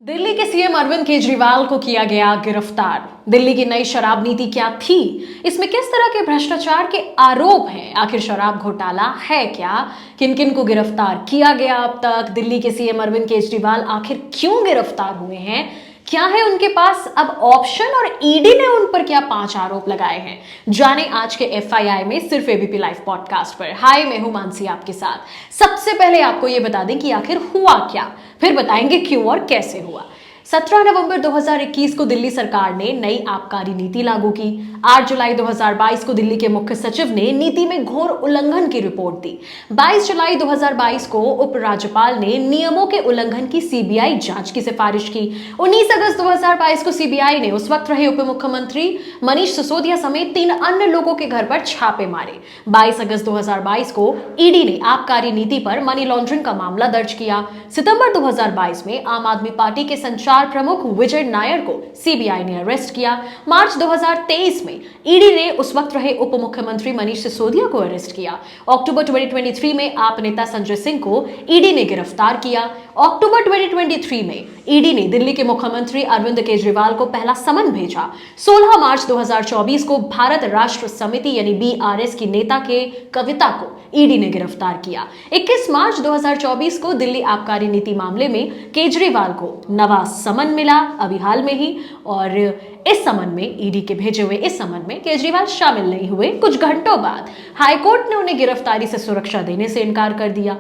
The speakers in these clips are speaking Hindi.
दिल्ली के सीएम अरविंद केजरीवाल को किया गया गिरफ्तार। दिल्ली की नई शराब नीति क्या थी, इसमें किस तरह के भ्रष्टाचार के आरोप हैं, आखिर शराब घोटाला है क्या, किन किन को गिरफ्तार किया गया अब तक, दिल्ली के सीएम अरविंद केजरीवाल आखिर क्यों गिरफ्तार हुए हैं, क्या है उनके पास अब ऑप्शन और ईडी ने उन पर क्या 5 आरोप लगाए हैं, जाने आज के एफआईआई में सिर्फ एबीपी लाइव पॉडकास्ट पर। हाय, मैं हूं मानसी आपके साथ। सबसे पहले आपको यह बता दें कि आखिर हुआ क्या, फिर बताएंगे क्यों और कैसे हुआ। 17 नवंबर 2021 को दिल्ली सरकार ने नई आबकारी नीति लागू की। 8 जुलाई 2022 को दिल्ली के मुख्य सचिव ने नीति में घोर उल्लंघन की रिपोर्ट दी। 22 जुलाई 2022 को उपराज्यपाल ने नियमों के उल्लंघन की सीबीआई जांच की सिफारिश की। 19 अगस्त 2022 को सीबीआई ने उस वक्त रहे उप मुख्यमंत्री मनीष सिसोदिया समेत 3 अन्य लोगों के घर पर छापे मारे। 22 अगस्त 2022 को ईडी ने आबकारी नीति पर मनी लॉन्ड्रिंग का मामला दर्ज किया। सितंबर 2022 में आम आदमी पार्टी के संचार प्रमुख विजय नायर को सीबीआई ने अरेस्ट किया। मार्च 2023 में ईडी ने उस वक्त रहे उप मुख्यमंत्री मनीष सिसोदिया को अरेस्ट किया। अक्टूबर 2023 में आप नेता संजय सिंह को ईडी ने गिरफ्तार किया। अक्टूबर 2023 में ईडी ने दिल्ली के मुख्यमंत्री अरविंद केजरीवाल को पहला समन भेजा। 16 मार्च 2024 को भारत राष्ट्र समिति यानी बीआरएस की नेता के कविता को ईडी ने गिरफ्तार किया। 21 मार्च 2024 को दिल्ली आबकारी नीति मामले में केजरीवाल को नवा समन मिला अभी हाल में ही, और इस समन में ईडी के भेजे हुए इस समन में केजरीवाल शामिल नहीं हुए। कुछ घंटों बाद हाईकोर्ट ने उन्हें गिरफ्तारी से सुरक्षा देने से इनकार कर दिया।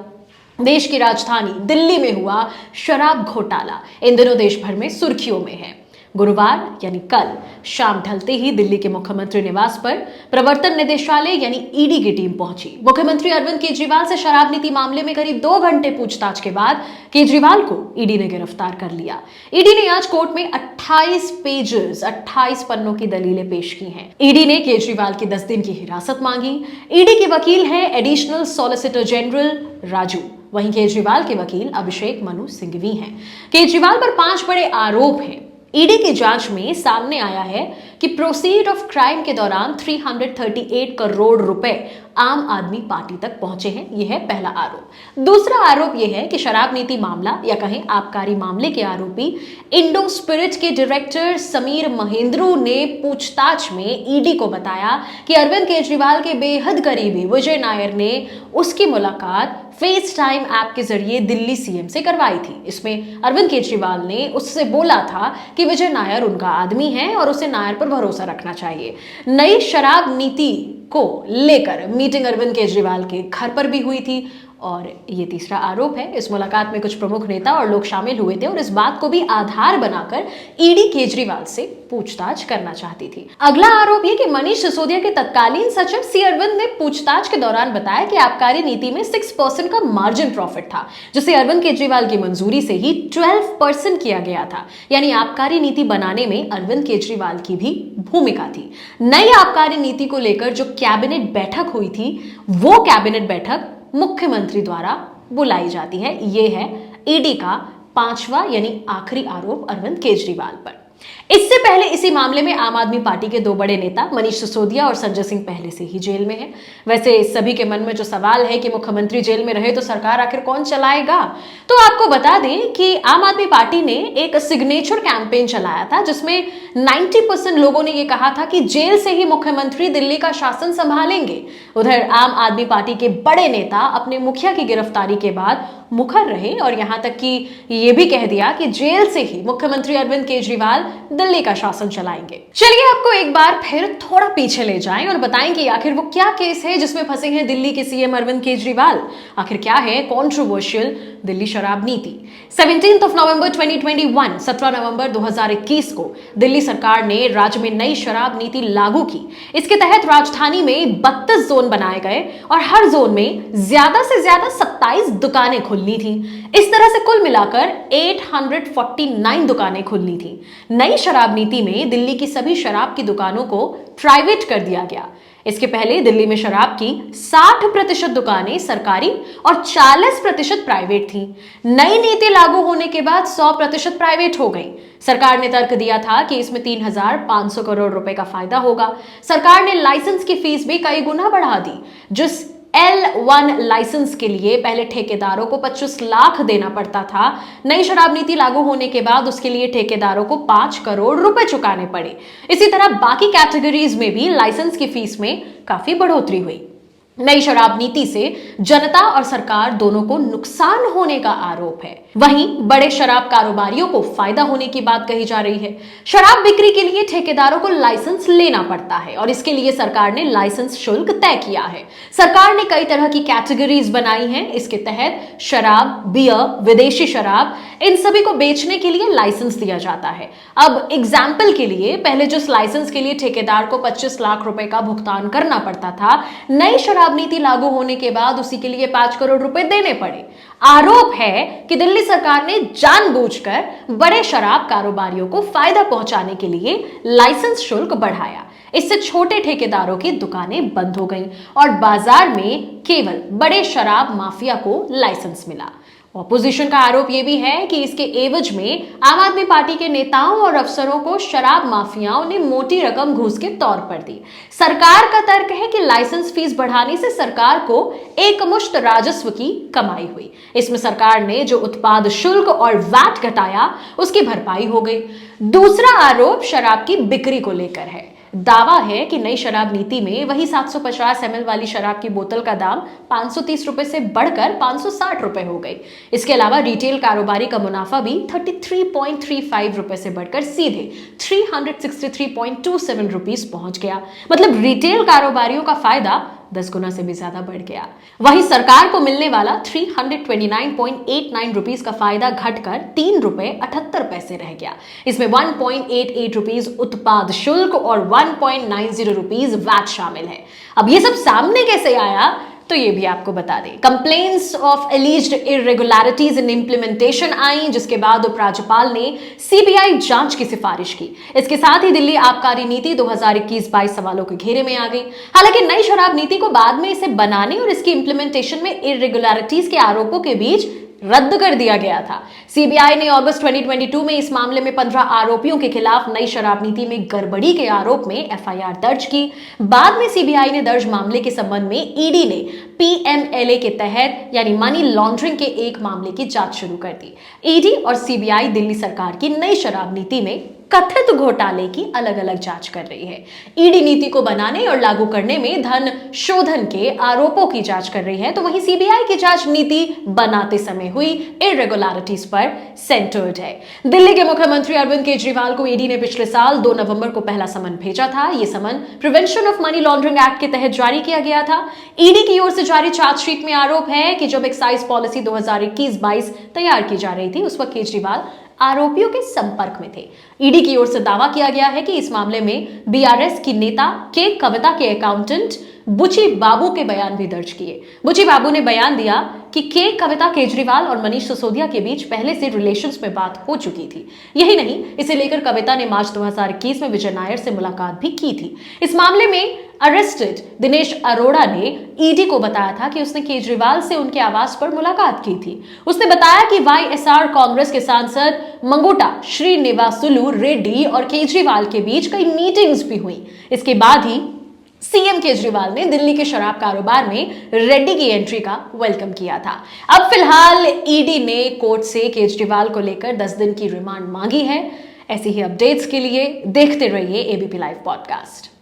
देश की राजधानी दिल्ली में हुआ शराब घोटाला इन दिनों देश भर में सुर्खियों में है। गुरुवार यानी कल शाम ढलते ही दिल्ली के मुख्यमंत्री निवास पर प्रवर्तन निदेशालय यानी ईडी की टीम पहुंची। मुख्यमंत्री अरविंद केजरीवाल से शराब नीति मामले में करीब 2 घंटे पूछताछ के बाद केजरीवाल को ईडी ने गिरफ्तार कर लिया। ईडी ने आज कोर्ट में 28 पन्नों की दलीलें पेश की हैं। ईडी ने केजरीवाल की 10 दिन की हिरासत मांगी। ईडी के वकील हैं एडिशनल सॉलिसिटर जनरल राजू, वहीं केजरीवाल के वकील अभिषेक मनु सिंघवी हैं। केजरीवाल पर 5 बड़े आरोप हैं। ईडी की जांच में सामने आया है कि प्रोसीड ऑफ क्राइम के दौरान 338 करोड़ रुपए आम आदमी पार्टी तक पहुंचे हैं। यह है पहला आरोप। दूसरा आरोप यह है कि शराब नीति मामला या कहें आबकारी मामले के आरोपी इंडो स्पिरिट के डायरेक्टर समीर महेंद्रू ने पूछताछ में ईडी को बताया कि अरविंद केजरीवाल के बेहद करीबी विजय नायर ने उसकी मुलाकात फेस टाइम ऐप के जरिए दिल्ली सीएम से करवाई थी। इसमें अरविंद केजरीवाल ने उससे बोला था कि विजय नायर उनका आदमी है और उसे नायर पर भरोसा रखना चाहिए। नई शराब नीति को लेकर मीटिंग अरविंद केजरीवाल के घर पर भी हुई थी। और ये तीसरा आरोप है, इस मुलाकात में कुछ प्रमुख नेता और लोग शामिल हुए थे और इस बात को भी आधार बनाकर ईडी केजरीवाल से पूछताछ करना चाहती थी। अगला आरोप ये कि मनीष सिसोदिया के तत्कालीन सचिव सी अरविंद ने पूछताछ के दौरान बताया कि आबकारी नीति में 6% का मार्जिन प्रॉफिट था, जिसे अरविंद केजरीवाल की मंजूरी से ही 12% किया गया था। यानी आबकारी नीति बनाने में अरविंद केजरीवाल की भी भूमिका थी। नई आबकारी नीति को लेकर जो कैबिनेट बैठक हुई थी, वो कैबिनेट बैठक मुख्यमंत्री द्वारा बुलाई जाती है। यह है ईडी का 5वां यानी आखिरी आरोप अरविंद केजरीवाल पर। इससे पहले इसी मामले में आम आदमी पार्टी के 2 बड़े नेता मनीष सिसोदिया और संजय सिंह पहले से ही जेल में हैं। वैसे सभी के मन में जो सवाल है कि मुख्यमंत्री जेल में रहे तो सरकार आखिर कौन चलाएगा, तो आपको बता दें कि आम आदमी पार्टी ने एक सिग्नेचर कैंपेन चलाया था जिसमें 90% लोगों ने यह कहा था कि जेल से ही मुख्यमंत्री दिल्ली का शासन संभालेंगे। उधर आम आदमी पार्टी के बड़े नेता अपने मुखिया की गिरफ्तारी के बाद मुखर रहे और यहां तक कि यह भी कह दिया कि जेल से ही मुख्यमंत्री अरविंद केजरीवाल दिल्ली का शासन चलाएंगे। चलिए आपको एक बार फिर थोड़ा पीछे ले जाएं और बताएं कि आखिर वो क्या केस है जिसमें फंसे हैं दिल्ली के सीएम अरविंद केजरीवाल। आखिर क्या है कंट्रोवर्शियल दिल्ली शराब नीति। 17 नवंबर 2021 17 नवंबर 2021 को दिल्ली सरकार ने राज्य में नई शराब नीति लागू की। इसके तहत राजधानी में 32 जोन बनाए गए और हर जोन में ज्यादा से ज्यादा 27 दुकानें खुलनी थी। इस तरह से कुल मिलाकर 849 दुकानें खुलनी थी। नई शराब नीति में दिल्ली की सभी शराब की दुकानों को प्राइवेट कर दिया गया। इसके पहले दिल्ली में शराब की 60% दुकानें सरकारी और 40% प्राइवेट थी। नई नीति लागू होने के बाद 100% प्राइवेट हो गई। सरकार ने तर्क दिया था कि इसमें 3,500 करोड़ रुपए का फायदा होगा। सरकार ने लाइसेंस की फीस भी कई गुना बढ़ा दी, जिस L1 लाइसेंस के लिए पहले ठेकेदारों को 25 लाख देना पड़ता था। नई शराब नीति लागू होने के बाद उसके लिए ठेकेदारों को 5 करोड़ रुपए चुकाने पड़े। इसी तरह बाकी कैटेगरीज में भी लाइसेंस की फीस में काफी बढ़ोतरी हुई। नई शराब नीति से जनता और सरकार दोनों को नुकसान होने का आरोप है। वहीं बड़े शराब कारोबारियों को फायदा होने की बात कही जा रही है। शराब बिक्री के लिए ठेकेदारों को लाइसेंस लेना पड़ता है और इसके लिए सरकार ने लाइसेंस शुल्क तय किया है। सरकार ने कई तरह की कैटेगरीज बनाई हैं। इसके तहत शराब, बियर, विदेशी शराब, इन सभी को बेचने के लिए लाइसेंस दिया जाता है। अब एग्जाम्पल के लिए, पहले जिस लाइसेंस के लिए ठेकेदार को 25 लाख रुपए का भुगतान करना पड़ता था, नई शराब नीति लागू होने के बाद उसी के लिए 5 करोड़ रुपए देने पड़े। आरोप है कि दिल्ली सरकार ने जानबूझकर बड़े शराब कारोबारियों को फायदा पहुंचाने के लिए लाइसेंस शुल्क बढ़ाया। इससे छोटे ठेकेदारों की दुकानें बंद हो गईं और बाजार में केवल बड़े शराब माफिया को लाइसेंस मिला। ऑपोजिशन का आरोप यह भी है कि इसके एवज में आम आदमी पार्टी के नेताओं और अफसरों को शराब माफियाओं ने मोटी रकम घूस के तौर पर दी। सरकार का तर्क है कि लाइसेंस फीस बढ़ाने से सरकार को एकमुश्त राजस्व की कमाई हुई। इसमें सरकार ने जो उत्पाद शुल्क और वैट घटाया, उसकी भरपाई हो गई। दूसरा आरोप शराब की बिक्री को लेकर है। दावा है कि नई शराब नीति में वही 750 ml वाली शराब की बोतल का दाम 530 रुपए से बढ़कर 560 रुपए हो गई। इसके अलावा रिटेल कारोबारी का मुनाफा भी 33.35 रुपए से बढ़कर सीधे 363.27 रुपीस पहुंच गया। मतलब रिटेल कारोबारियों का फायदा 10 गुना से भी ज्यादा बढ़ गया। वहीं सरकार को मिलने वाला 329.89 रुपीस का फायदा घटकर 3 रुपए 78 पैसे रह गया। इसमें 1.88 रुपीस उत्पाद शुल्क और 1.90 रुपीस वैट शामिल है। अब ये सब सामने कैसे आया, तो ये भी आपको बता दें। Complaints of alleged irregularities in implementation आई, जिसके बाद उपराज्यपाल ने सीबीआई जांच की सिफारिश की। इसके साथ ही दिल्ली आबकारी नीति 2021-22 सवालों के घेरे में आ गई। हालांकि नई शराब नीति को बाद में इसे बनाने और इसकी इंप्लीमेंटेशन में इरेगुलरिटीज के आरोपों के बीच रद्द कर दिया गया था। सीबीआई ने अगस्त 2022 में इस मामले में 15 आरोपियों के खिलाफ नई शराब नीति में गड़बड़ी के आरोप में एफआईआर दर्ज की। बाद में सीबीआई ने दर्ज मामले के संबंध में ईडी ने पीएमएलए के तहत यानी मनी लॉन्ड्रिंग के एक मामले की जांच शुरू कर दी। ईडी और सीबीआई दिल्ली सरकार की नई शराब नीति में कथित घोटाले की अलग अलग जांच कर रही है। ईडी नीति को बनाने और लागू करने में धन शोधन के आरोपों की जांच कर रही है, तो वहीं सीबीआई की जांच नीति बनाते समय हुई इरेगुलरिटीज पर सेंटर्ड है। दिल्ली के मुख्यमंत्री अरविंद केजरीवाल को ईडी ने पिछले साल 2 नवंबर को पहला समन भेजा था। यह summon prevention of money laundering act के तहत जारी किया गया था। ईडी की ओर से जारी चार्जशीट में आरोप है कि जब एक्साइज पॉलिसी 2021-22 तैयार की जा रही थी, उस वक्त केजरीवाल आरोपियों के संपर्क में थे। ईडी की ओर से दावा किया गया है कि इस मामले में बीआरएस की नेता के कविता के अकाउंटेंट बुची बाबू के बयान भी दर्ज किए। बुची बाबू ने बयान दिया कि के कविता केजरीवाल और मनीष सिसोदिया के बीच पहले से रिलेशंस में बात हो चुकी थी। यही नहीं, इसे लेकर कविता ने मार्च 2021 में विजय नायर से मुलाकात भी की थी। इस मामले में अरेस्टेड दिनेश अरोड़ा ने ईडी को बताया था कि उसने केजरीवाल से उनके आवास पर मुलाकात की थी। उसने बताया कि वाईएसआर कांग्रेस के सांसद मंगोटा श्रीनिवासुलु रेड्डी और केजरीवाल के बीच कई मीटिंग्स भी हुई। इसके बाद ही सीएम केजरीवाल ने दिल्ली के शराब कारोबार में रेड्डी की एंट्री का वेलकम किया था। अब फिलहाल ईडी ने कोर्ट से केजरीवाल को लेकर 10 दिन की रिमांड मांगी है। ऐसी ही अपडेट्स के लिए देखते रहिए एबीपी लाइव पॉडकास्ट।